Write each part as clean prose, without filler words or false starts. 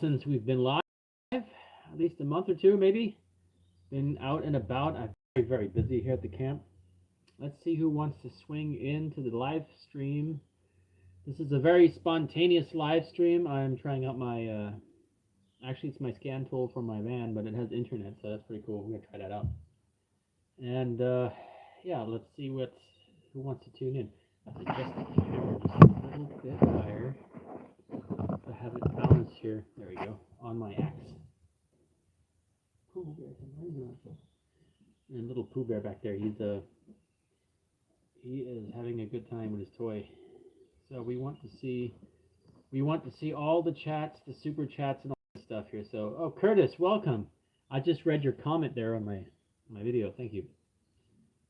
Since we've been live, at least a month or two maybe. Been out and about. I'm very busy here at the camp. Let's see who wants to swing into the live stream. This is a very spontaneous live stream. I'm trying out my, actually it's my scan tool for my van, but it has internet, so that's pretty cool. I'm going to try that out. And yeah, let's see who wants to tune in. I have to adjust the camera just a little bit higher. I have it balanced here. There we go. On my axe. Pooh Bear, and little Pooh Bear back there. He is having a good time with his toy. So we want to see all the chats, the super chats, and all this stuff here. So, oh, Curtis, welcome. I just read your comment there on my video. Thank you.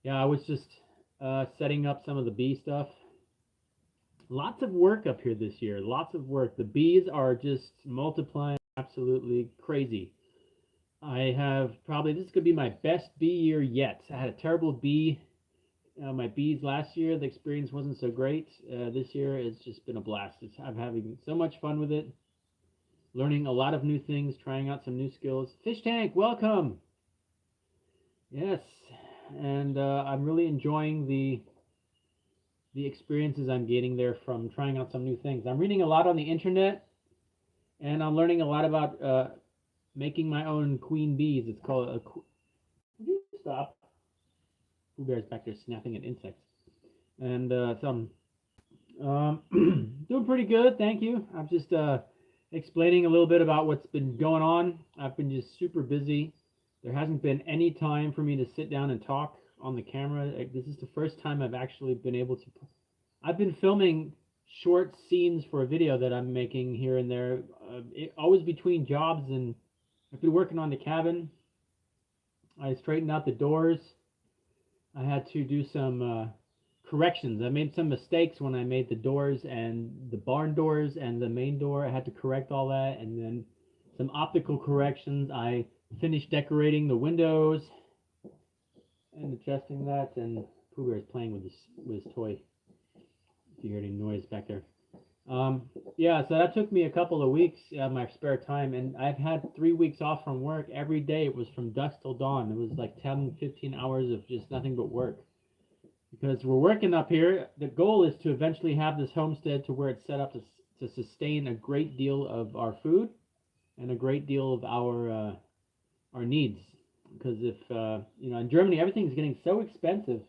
Yeah, I was just setting up some of the bee stuff. Lots of work up here this year. Lots of work. The bees are just multiplying absolutely crazy. I have probably, this could be my best bee year yet. I had a terrible bee. My bees last year, the experience wasn't so great. This year, it's just been a blast. I'm having so much fun with it. Learning a lot of new things, trying out some new skills. Fish Tank, welcome. Yes, and I'm really enjoying the experiences I'm gaining there from trying out some new things. I'm reading a lot on the internet, and I'm learning a lot about making my own queen bees. It's called a... Would you stop? Pooh Bear's back there snapping at insects. And so I'm doing pretty good, thank you. I'm just explaining a little bit about what's been going on. I've been just super busy. There hasn't been any time for me to sit down and talk on the camera. This is the first time I've actually been able to... I've been filming short scenes for a video that I'm making here and there, always between jobs, and I've been working on the cabin. I straightened out the doors. I had to do some corrections. I made some mistakes when I made the doors and the barn doors and the main door. I had to correct all that, and then some optical corrections. I finished decorating the windows and adjusting that, and Pooh Bear is playing with his toy. If you hear any noise back there. Yeah, so that took me a couple of weeks of my spare time, and I've had 3 weeks off from work. Every day it was from dusk till dawn. It was like 10, 15 hours of just nothing but work. Because we're working up here. The goal is to eventually have this homestead to where it's set up to sustain a great deal of our food and a great deal of our needs. Because if you know, in Germany everything's getting so expensive,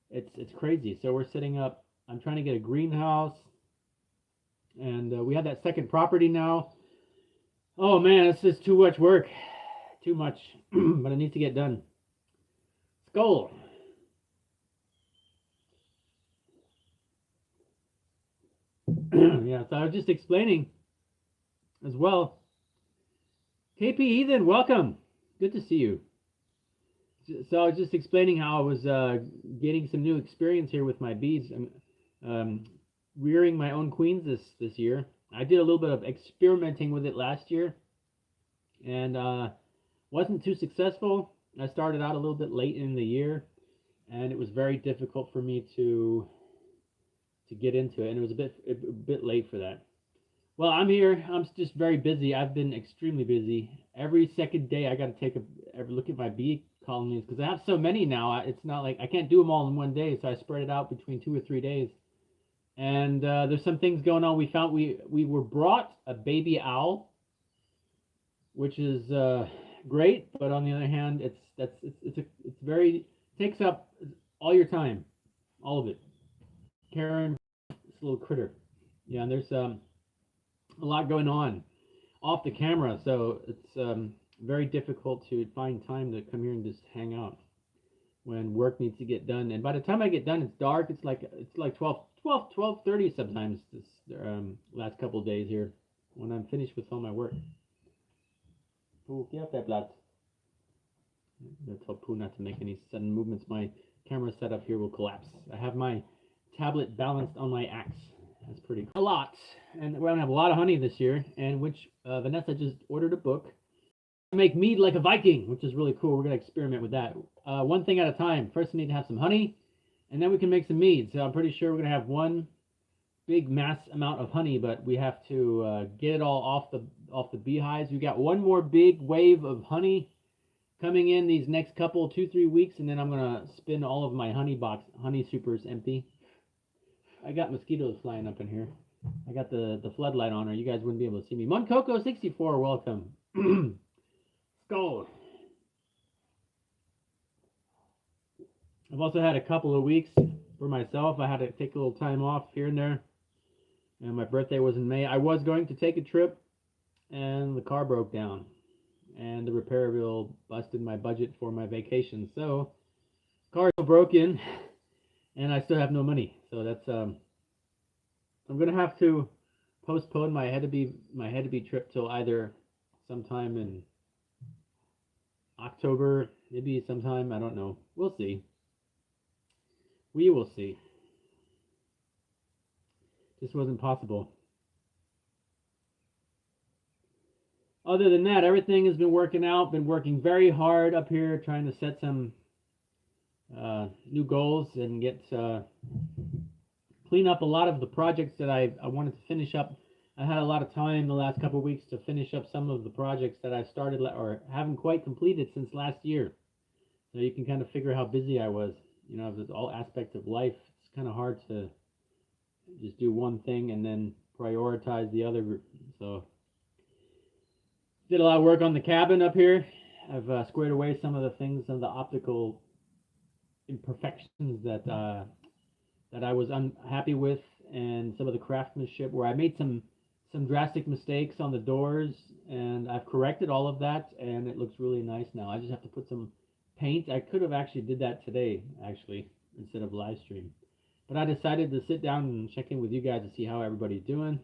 it's crazy. So we're setting up. I'm trying to get a greenhouse, and we have that second property now. Oh man, it's just too much work, too much, but it needs to get done. Skull. Yeah, so I was just explaining as well. KP Ethan, welcome. Good to see you. So I was just explaining how I was getting some new experience here with my bees. Rearing my own queens this year. I did a little bit of experimenting with it last year, and wasn't too successful. I started out a little bit late in the year, and it was very difficult for me to get into it, and it was a bit late for that. Well, I'm here. I'm just very busy. I've been extremely busy. Every second day I got to take a look at my bee colonies, because I have so many now. It's not like I can't do them all in one day, so I spread it out between 2 or 3 days. And there's some things going on. We found we were brought a baby owl, which is great, but on the other hand, it's very, takes up all your time, all of it. Karen, this little critter. Yeah, and there's a lot going on off the camera, so it's very difficult to find time to come here and just hang out when work needs to get done. And by the time I get done, it's dark. It's like 12:30 sometimes this last couple of days here when I'm finished with all my work. Pooh, get off that blood. I'm going to tell Pooh not to make any sudden movements. My camera setup here will collapse. I have my tablet balanced on my axe. That's pretty cool. A lot. And we're going to have a lot of honey this year, and which Vanessa just ordered a book. Make mead like a Viking, which is really cool. We're going to experiment with that. One thing at a time. First we need to have some honey, and then we can make some mead. So I'm pretty sure we're going to have one big mass amount of honey, but we have to get it all off the beehives. We got one more big wave of honey coming in these next couple 2-3 weeks, and then I'm gonna spin all of my honey supers empty. I got mosquitoes flying up in here. I got the floodlight on, or you guys wouldn't be able to see me. Moncoco64, welcome. Skull. I've also had a couple of weeks for myself. I had to take a little time off here and there, and my birthday was in May. I was going to take a trip, and the car broke down, and the repair bill busted my budget for my vacation. So, car's broken, and I still have no money. So that's I'm gonna have to postpone my head to be trip till either sometime in October, maybe sometime, I don't know. We'll see. We will see. Just wasn't possible. Other than that, everything has been working out. Been working very hard up here, trying to set some new goals and get clean up a lot of the projects that I wanted to finish up. I had a lot of time the last couple of weeks to finish up some of the projects that I started or haven't quite completed since last year. So you can kind of figure how busy I was. You know, with all aspects of life, it's kind of hard to just do one thing and then prioritize the other. So did a lot of work on the cabin up here. I've squared away some of the things, some of the optical imperfections that I was unhappy with, and some of the craftsmanship where I made some drastic mistakes on the doors, and I've corrected all of that, and it looks really nice now. I just have to put some paint. I could have actually did that today, actually, instead of live stream. But I decided to sit down and check in with you guys to see how everybody's doing,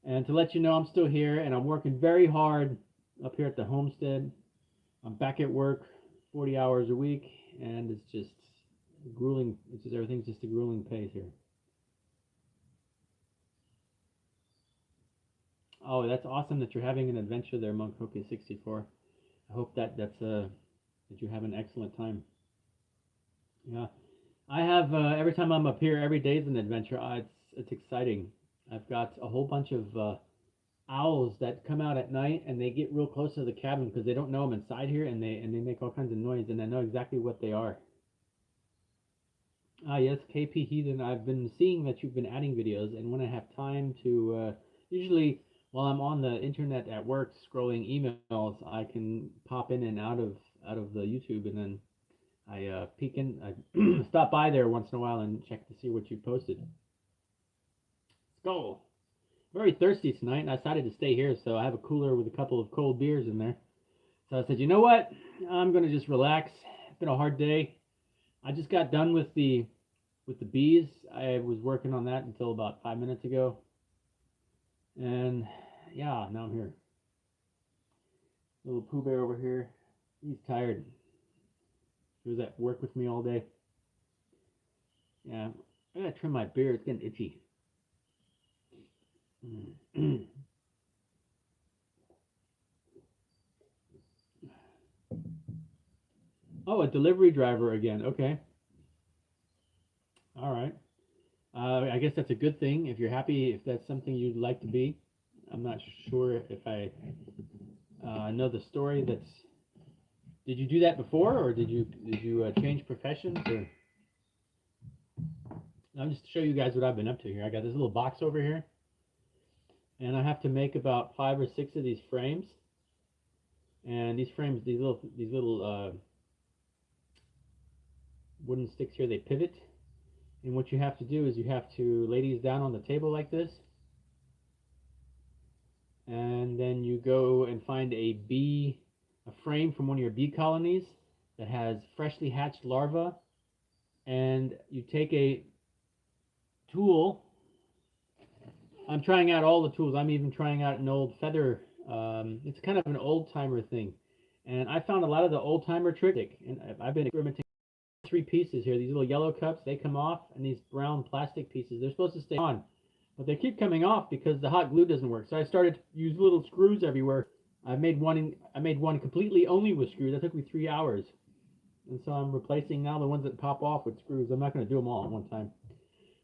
and to let you know I'm still here, and I'm working very hard up here at the homestead. I'm back at work 40 hours a week, and it's just grueling. It's just, everything's just a grueling pace here. Oh, that's awesome that you're having an adventure there, Monkoki64. I hope that you have an excellent time. Yeah, I have every time I'm up here, every day is an adventure. It's exciting. I've got a whole bunch of owls that come out at night, and they get real close to the cabin because they don't know I'm inside here, and they make all kinds of noise, and I know exactly what they are. Ah, yes, KP Heathen. I've been seeing that you've been adding videos, and when I have time to, usually while I'm on the internet at work scrolling emails, I can pop in and out of the YouTube, and then I peek in, I stop by there once in a while and check to see what you posted. Skull. Very thirsty tonight, and I decided to stay here, so I have a cooler with a couple of cold beers in there. So I said, you know what? I'm gonna just relax. It's been a hard day. I just got done with the bees. I was working on that until about 5 minutes ago. And yeah, now I'm here. Little Pooh Bear over here. He's tired. He was at work with me all day. Yeah, I gotta trim my beard. It's getting itchy. Oh, a delivery driver again. Okay. All right. I guess that's a good thing if you're happy, if that's something you'd like to be. I'm not sure if I know the story. Did you do that before, or did you change professions? Or I'll just show you guys what I've been up to here. I got this little box over here, and I have to make about 5 or 6 of these frames. And these frames, these little wooden sticks here, they pivot. And what you have to do is you have to lay these down on the table like this, and then you go and find a frame from one of your bee colonies that has freshly hatched larvae, and you take a tool. I'm trying out all the tools. I'm even trying out an old feather. It's kind of an old-timer thing, and I found a lot of the old-timer tricks, and I've been experimenting. 3 pieces here, these little yellow cups, they come off, and these brown plastic pieces, they're supposed to stay on, but they keep coming off because the hot glue doesn't work. So I started to use little screws everywhere. I made one completely only with screws. That took me 3 hours, and so I'm replacing now the ones that pop off with screws. I'm not going to do them all at one time,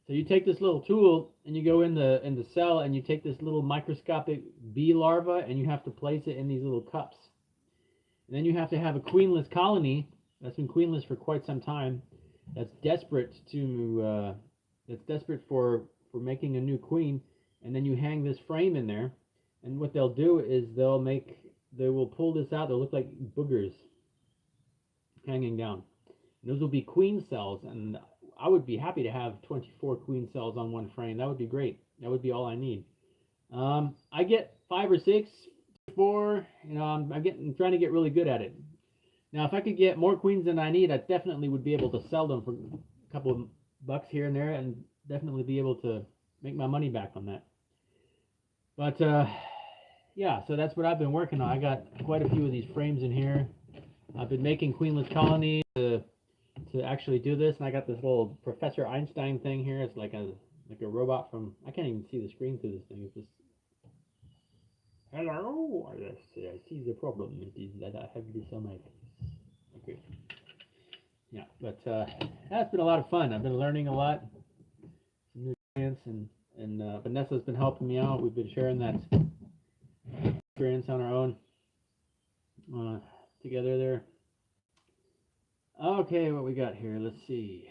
So you take this little tool and you go in the cell and you take this little microscopic bee larva and you have to place it in these little cups. And then you have to have a queenless colony that's been queenless for quite some time, that's desperate for making a new queen. And then you hang this frame in there, and what they'll do is they will pull this out. They'll look like boogers hanging down. And those will be queen cells, and I would be happy to have 24 queen cells on one frame. That would be great. That would be all I need. I get 5 or 6, 4. You know, I'm trying to get really good at it. Now, if I could get more queens than I need, I definitely would be able to sell them for a couple of bucks here and there, and definitely be able to make my money back on that. But yeah, so that's what I've been working on. I got quite a few of these frames in here. I've been making queenless colonies to actually do this, and I got this little Professor Einstein thing here. It's like a robot from, I can't even see the screen through this thing. It's just, hello, I see the problem. It is that I have this on my face. Okay. Yeah, but that's been a lot of fun. I've been learning a lot, some new experience, and Vanessa's been helping me out. We've been sharing that experience on our own together there. Okay, what we got here? Let's see.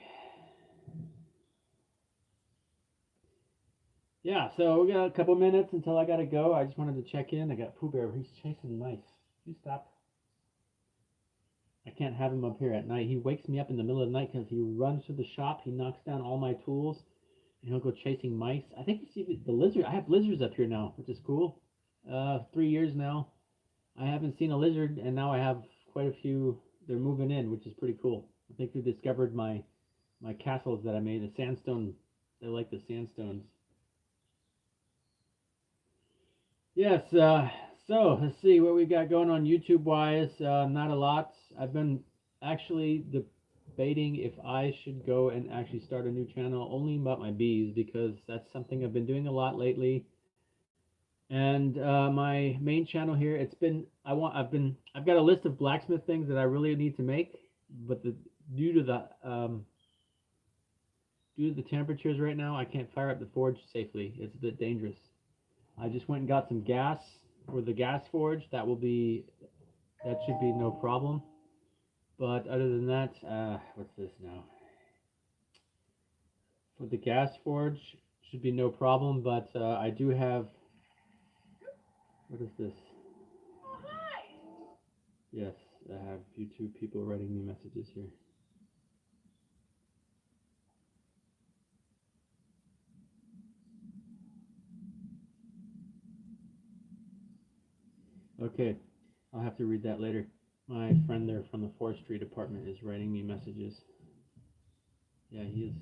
Yeah, so we got a couple minutes until I gotta go. I just wanted to check in. I got Pooh Bear. He's chasing mice. You stop. I can't have him up here at night. He wakes me up in the middle of the night because he runs to the shop. He knocks down all my tools, and he'll go chasing mice. I think you see the lizard. I have lizards up here now, which is cool. 3 years now. I haven't seen a lizard, and now I have quite a few. They're moving in, which is pretty cool. I think they discovered my castles that I made. The sandstone. They like the sandstones. Yes. So let's see what we got going on YouTube wise. Not a lot. I've been actually debating if I should go and actually start a new channel only about my bees, because that's something I've been doing a lot lately. And my main channel here, I've got a list of blacksmith things that I really need to make, but due to the temperatures right now, I can't fire up the forge safely. It's a bit dangerous. I just went and got some gas for the gas forge. That should be no problem. But other than that, what's this now? For the gas forge, should be no problem. But I do have. What is this? Oh, hi. Yes, I have YouTube people writing me messages here. Okay, I'll have to read that later. My friend there from the forestry department is writing me messages. Yeah, he's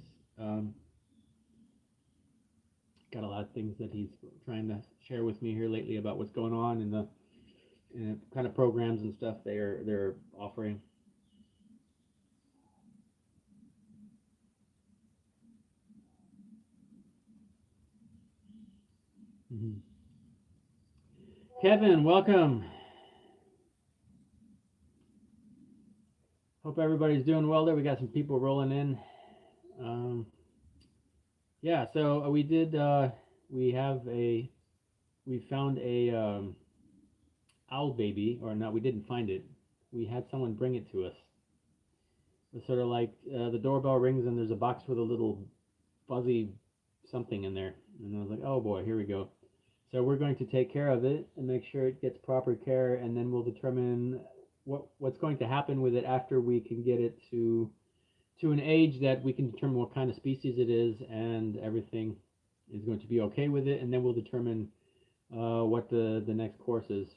got a lot of things that he's trying to share with me here lately about what's going on and the kind of programs and stuff they're offering. Mm-hmm. Kevin, welcome. Hope everybody's doing well there. We got some people rolling in. Yeah, so we found a owl baby, or no, we didn't find it. We had someone bring it to us. It's sort of like the doorbell rings and there's a box with a little fuzzy something in there. And I was like, oh boy, here we go. So we're going to take care of it and make sure it gets proper care, and then we'll determine what's going to happen with it after we can get it to an age that we can determine what kind of species it is, and everything is going to be okay with it, and then we'll determine what the next course is.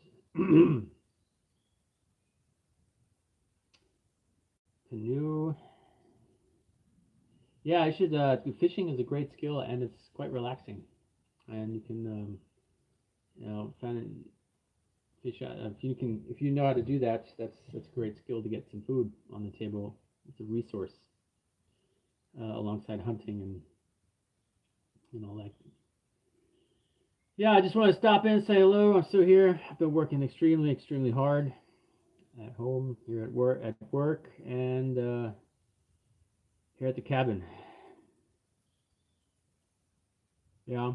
Canoe. Yeah, I should. Fishing is a great skill, and it's quite relaxing, and you can, fish out. If you know how to do that, that's a great skill to get some food on the table. It's a resource alongside hunting and all that. Yeah, I just want to stop in and say hello. I'm still here. I've been working extremely hard at home, here at work, and here at the cabin. Yeah.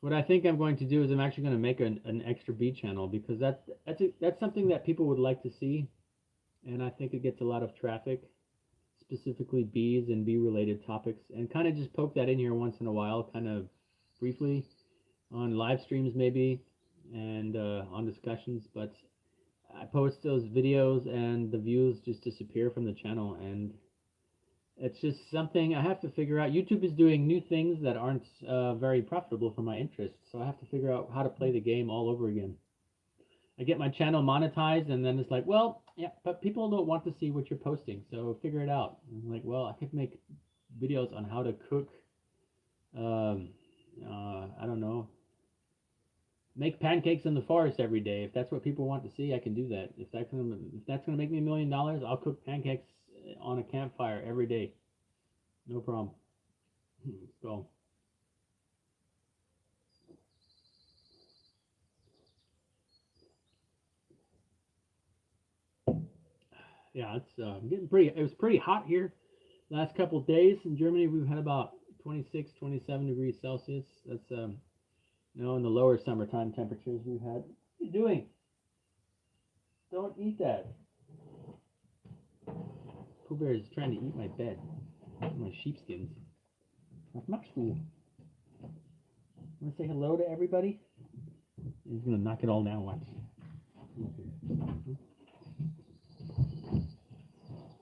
What I think I'm going to do is I'm actually going to make an extra bee channel because that's something that people would like to see, and I think it gets a lot of traffic, specifically bees and bee related topics, and kind of just poke that in here once in a while, kind of briefly on live streams maybe, and on discussions. But I post those videos and the views just disappear from the channel, and it's just something I have to figure out. YouTube is doing new things that aren't very profitable for my interests, so I have to figure out how to play the game all over again. I get my channel monetized, and then it's like, well, yeah, but people don't want to see what you're posting, so figure it out. I'm like, well, I could make videos on how to cook. Um, I don't know, make pancakes in the forest every day. If that's what people want to see, I can do that. If that's gonna make me $1 million, I'll cook pancakes on a campfire every day. No problem. So yeah, it's getting pretty. It was pretty hot here last couple of days in Germany. We've had about 26, 27 degrees Celsius. That's in the lower summertime temperatures we've had. What are you doing? Don't eat that. Pooh Bear is trying to eat my bed, my sheepskins. That's much food. Want to say hello to everybody? He's gonna knock it all down. Watch.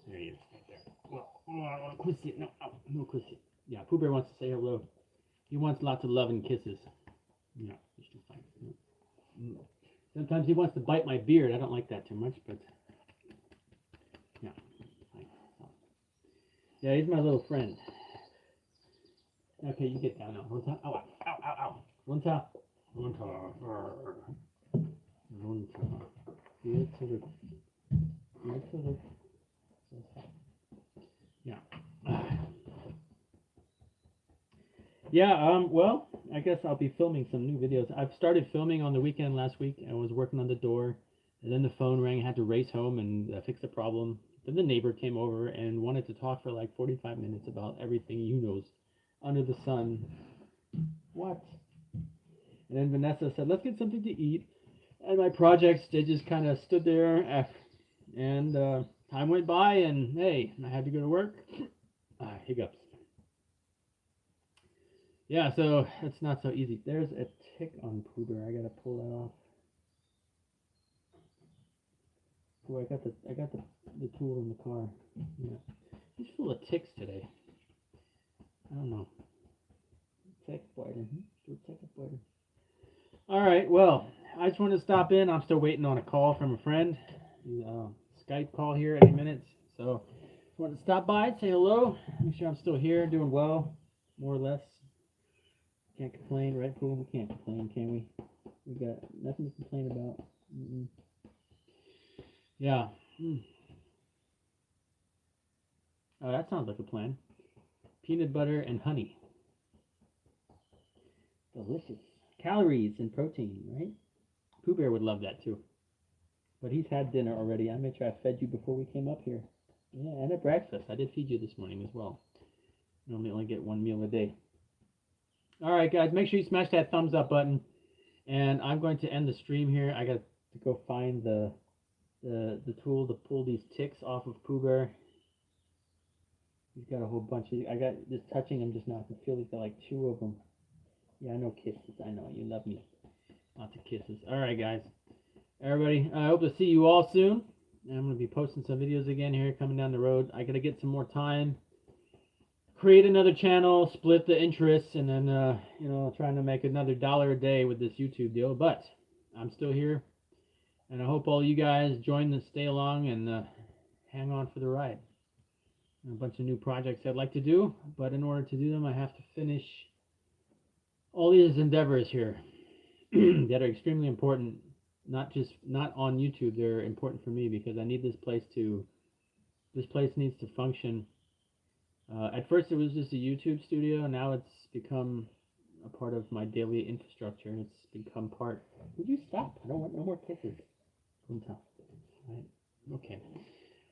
There he is, right there. Well, I want to kiss it. No, no kiss it. Yeah, Pooh Bear wants to say hello. He wants lots of love and kisses. Yeah, he's just fine. Yeah. Sometimes he wants to bite my beard. I don't like that too much, but yeah, fine. Yeah, he's my little friend. Okay, you get down now. One time. Ow, ow, ow, ow. One time. One time. One time. Here to the. Here to the. Yeah. Yeah, well, I guess I'll be filming some new videos. I've started filming on the weekend last week. I was working on the door, and then the phone rang. I had to race home and fix the problem. Then the neighbor came over and wanted to talk for like 45 minutes about everything you knows under the sun. What? And then Vanessa said, let's get something to eat. And my projects, they just kind of stood there. And time went by, and hey, I had to go to work. Hiccups. Yeah, so it's not so easy. There's a tick on Pooh Bear. I gotta pull that off. Boy, I got the tool in the car. Yeah, he's full of ticks today. I don't know. Tick spider. Tick spider. All right. Well, I just wanted to stop in. I'm still waiting on a call from a friend. Skype call here any minute. So, just wanted to stop by, say hello, make sure I'm still here, doing well, more or less. Can't complain, right, Pooh? We can't complain, can we? We got nothing to complain about. Yeah. Oh, that sounds like a plan. Peanut butter and honey. Delicious. Calories and protein, right? Pooh Bear would love that too. But he's had dinner already. I made sure I fed you before we came up here. Yeah, and at breakfast. I did feed you this morning as well. Normally only get one meal a day. Alright guys, make sure you smash that thumbs up button. And I'm going to end the stream here. I got to go find the tool to pull these ticks off of Pooh Bear. He's got a whole bunch of, I got just touching him just now. I can feel he's got like 2 of them. Yeah, I know kisses. I know you love me. Lots of kisses. Alright guys. Everybody, I hope to see you all soon. And I'm going to be posting some videos again here coming down the road. I got to get some more time. Create another channel, split the interests, and then, trying to make another $1 a day with this YouTube deal. But I'm still here. And I hope all you guys join the stay along and hang on for the ride. A bunch of new projects I'd like to do. But in order to do them, I have to finish all these endeavors here that are extremely important. Not on YouTube. They're important for me because I need this place needs to function. At first it was just a YouTube studio, and now it's become a part of my daily infrastructure. It's become part. Would you stop? I don't want no more kisses. Right. Okay.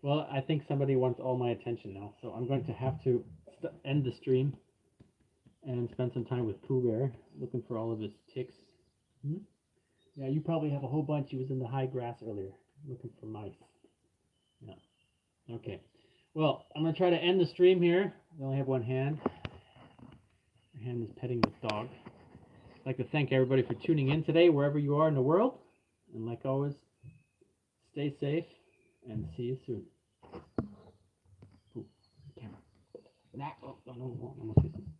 Well, I think somebody wants all my attention now, so I'm going to have to end the stream. and spend some time with Pooh Bear, looking for all of his ticks. Hmm? Yeah, you probably have a whole bunch. He was in the high grass earlier, looking for mice. Yeah. Okay. Well, I'm going to try to end the stream here. I only have one hand. My hand is petting this dog. I'd like to thank everybody for tuning in today, wherever you are in the world. And like always, stay safe and see you soon. Ooh, camera. Nah, oh, no, no, no, no, no, no, no, no, no, no, no, no, no, no, no, no, no,